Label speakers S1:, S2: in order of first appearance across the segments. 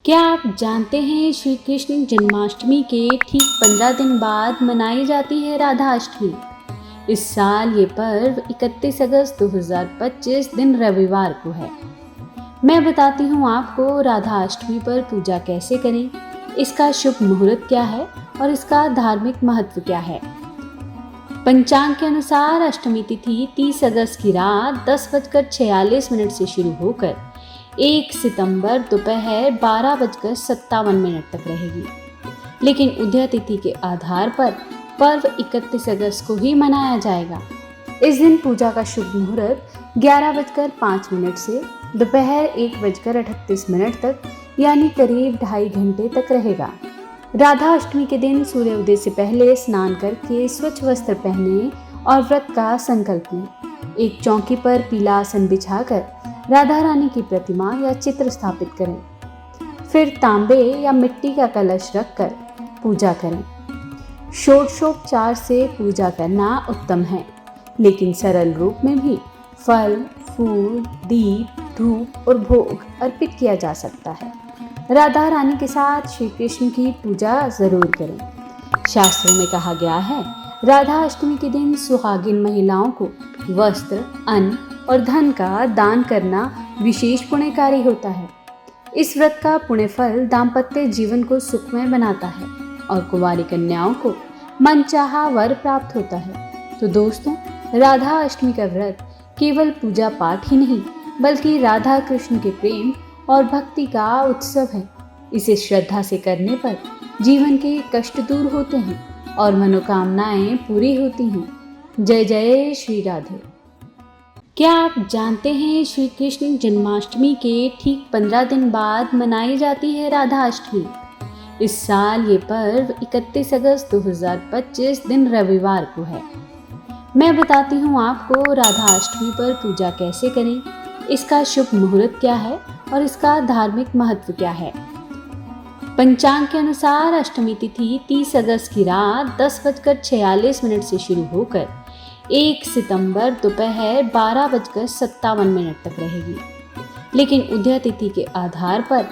S1: क्या आप जानते हैं श्री कृष्ण जन्माष्टमी के ठीक 15 दिन बाद मनाई जाती है राधा अष्टमी। इस साल ये पर्व 31 अगस्त 2025 दिन रविवार को है। मैं बताती हूँ आपको राधा अष्टमी पर पूजा कैसे करें, इसका शुभ मुहूर्त क्या है और इसका धार्मिक महत्व क्या है। पंचांग के अनुसार अष्टमी तिथि 30 अगस्त की रात 10:46 से शुरू होकर 1 सितंबर दोपहर 12:57 तक रहेगी। लेकिन उदय तिथि के आधार पर पर्व 31 अगस्त को ही मनाया जाएगा। इस दिन पूजा का शुभ मुहूर्त 11:05 से दोपहर 1:38 तक यानी करीब 2.5 घंटे तक रहेगा। राधा अष्टमी के दिन सूर्योदय से पहले स्नान करके स्वच्छ वस्त्र पहने और व्रत का संकल्प लें। एक चौकी पर पीला आसन बिछाकर राधा रानी की प्रतिमा या चित्र स्थापित करें। फिर तांबे या मिट्टी का कलश रखकर पूजा करें। षोडशोपचार से पूजा करना उत्तम है, लेकिन सरल रूप में भी फल, फूल, दीप, धूप और भोग अर्पित किया जा सकता है। राधा रानी के साथ श्री कृष्ण की पूजा जरूर करें। शास्त्रों में कहा गया है, राधा अष्टमी के दिन सुहागिन महिलाओं को वस्त्र, अन्न और धन का दान करना विशेष पुण्यकारी होता है। इस व्रत का पुण्य फल दाम्पत्य जीवन को सुखमय बनाता है और कुंवारी कन्याओं को मनचाहा वर प्राप्त होता है। तो दोस्तों, राधा अष्टमी का व्रत केवल पूजा पाठ ही नहीं, बल्कि राधा कृष्ण के प्रेम और भक्ति का उत्सव है। इसे श्रद्धा से करने पर जीवन के कष्ट दूर होते हैं और मनोकामनाएं पूरी होती हैं। जय जय श्री राधे। क्या आप जानते हैं श्री कृष्ण जन्माष्टमी के ठीक 15 दिन बाद मनाई जाती है राधा अष्टमी। इस साल ये पर्व 31 अगस्त 2025 दिन रविवार को है। मैं बताती हूँ आपको राधा अष्टमी पर पूजा कैसे करें, इसका शुभ मुहूर्त क्या है और इसका धार्मिक महत्व क्या है। पंचांग के अनुसार अष्टमी तिथि 30 अगस्त की रात 10:46 से शुरू होकर 1 सितंबर दोपहर 12:57 तक रहेगी। लेकिन उदय तिथि के आधार पर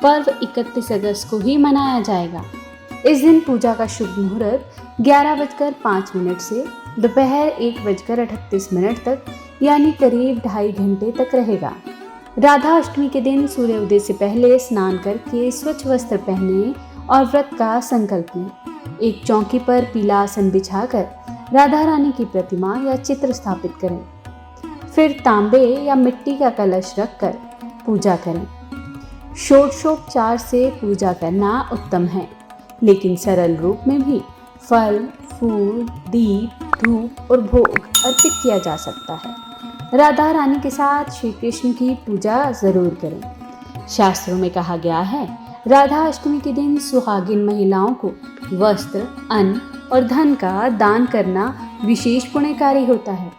S1: पर्व 31 अगस्त को ही मनाया जाएगा। इस दिन पूजा का शुभ मुहूर्त 11:05 से दोपहर 1:38 तक यानी करीब 2.5 घंटे तक रहेगा। राधा अष्टमी के दिन सूर्योदय से पहले स्नान करके स्वच्छ वस्त्र पहने और व्रत का संकल्प लें। एक चौकी पर पीला आसन बिछाकर राधा रानी की प्रतिमा या चित्र स्थापित करें। फिर तांबे या मिट्टी का कलश रखकर पूजा करें। षोडशोपचार से पूजा करना उत्तम है, लेकिन सरल रूप में भी फल, फूल, दीप, धूप और भोग अर्पित किया जा सकता है। राधा रानी के साथ श्री कृष्ण की पूजा जरूर करें। शास्त्रों में कहा गया है, राधा अष्टमी के दिन सुहागिन महिलाओं को वस्त्र, अन्न और धन का दान करना विशेष पुण्यकारी होता है।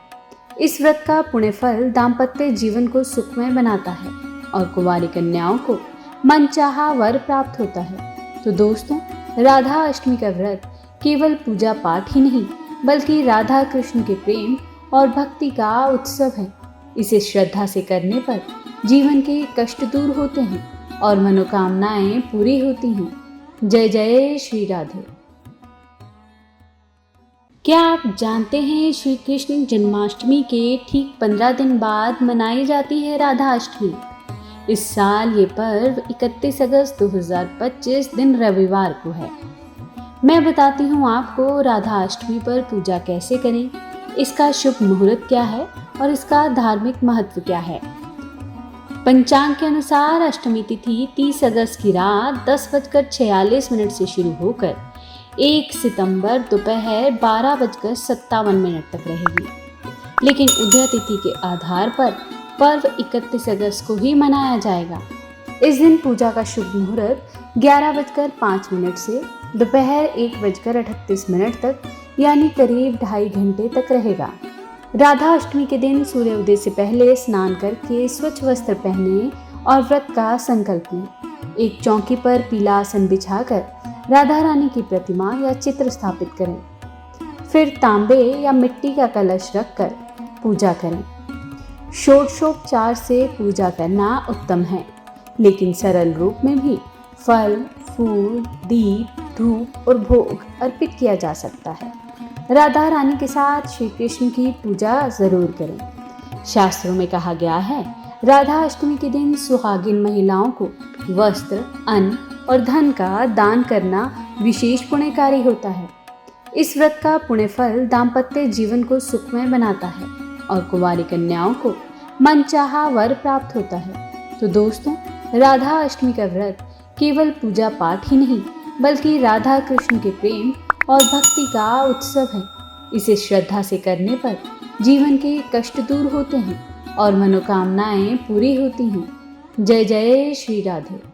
S1: इस व्रत का पुण्य फल दाम्पत्य जीवन को सुखमय बनाता है और कुंवारी कन्याओं को मनचाहा वर प्राप्त होता है। तो दोस्तों, राधा अष्टमी का व्रत केवल पूजा पाठ ही नहीं, बल्कि राधा कृष्ण के प्रेम और भक्ति का उत्सव है। इसे श्रद्धा से करने पर जीवन के कष्ट दूर होते हैं और मनोकामनाएं पूरी होती हैं। जय जय श्री राधे। क्या आप जानते हैं श्री कृष्ण जन्माष्टमी के ठीक 15 दिन बाद मनाई जाती है राधा अष्टमी। इस साल ये पर्व 31 अगस्त 2025 दिन रविवार को है। मैं बताती हूँ आपको राधा अष्टमी पर पूजा कैसे करें, इसका शुभ मुहूर्त क्या है और इसका धार्मिक महत्व क्या है। पंचांग के अनुसार अष्टमी तिथि 30 अगस्त की रात 10:46 से शुरू होकर 1 सितंबर दोपहर 12:57 तक रहेगी। लेकिन उदय तिथि के आधार पर पर्व 31 अगस्त को ही मनाया जाएगा। इस दिन पूजा का शुभ मुहूर्त 11:05 से दोपहर 1:38 तक यानी करीब 2.5 घंटे तक रहेगा। राधा अष्टमी के दिन सूर्योदय से पहले स्नान करके स्वच्छ वस्त्र पहने और व्रत का संकल्प लें। एक चौकी पर पीला आसन बिछाकर राधा रानी की प्रतिमा या चित्र स्थापित करें। फिर तांबे या मिट्टी का कलश रखकर पूजा करें। षोडशोपचार से पूजा करना उत्तम है, लेकिन सरल रूप में भी फल, फूल, दीप, धूप और भोग अर्पित किया जा सकता है। राधा रानी के साथ श्री कृष्ण की पूजा जरूर करें। शास्त्रों में कहा गया है, राधा अष्टमी के दिन सुहागिन महिलाओं को वस्त्र, अन्न और धन का दान करना विशेष पुण्यकारी होता है। इस व्रत का पुण्य फल दाम्पत्य जीवन को सुखमय बनाता है और कुंवारी कन्याओं को मनचाहा वर प्राप्त होता है। तो दोस्तों, राधा अष्टमी का व्रत केवल पूजा पाठ ही नहीं, बल्कि राधा कृष्ण के प्रेम और भक्ति का उत्सव है। इसे श्रद्धा से करने पर जीवन के कष्ट दूर होते हैं और मनोकामनाएं पूरी होती हैं। जय जय श्री राधे।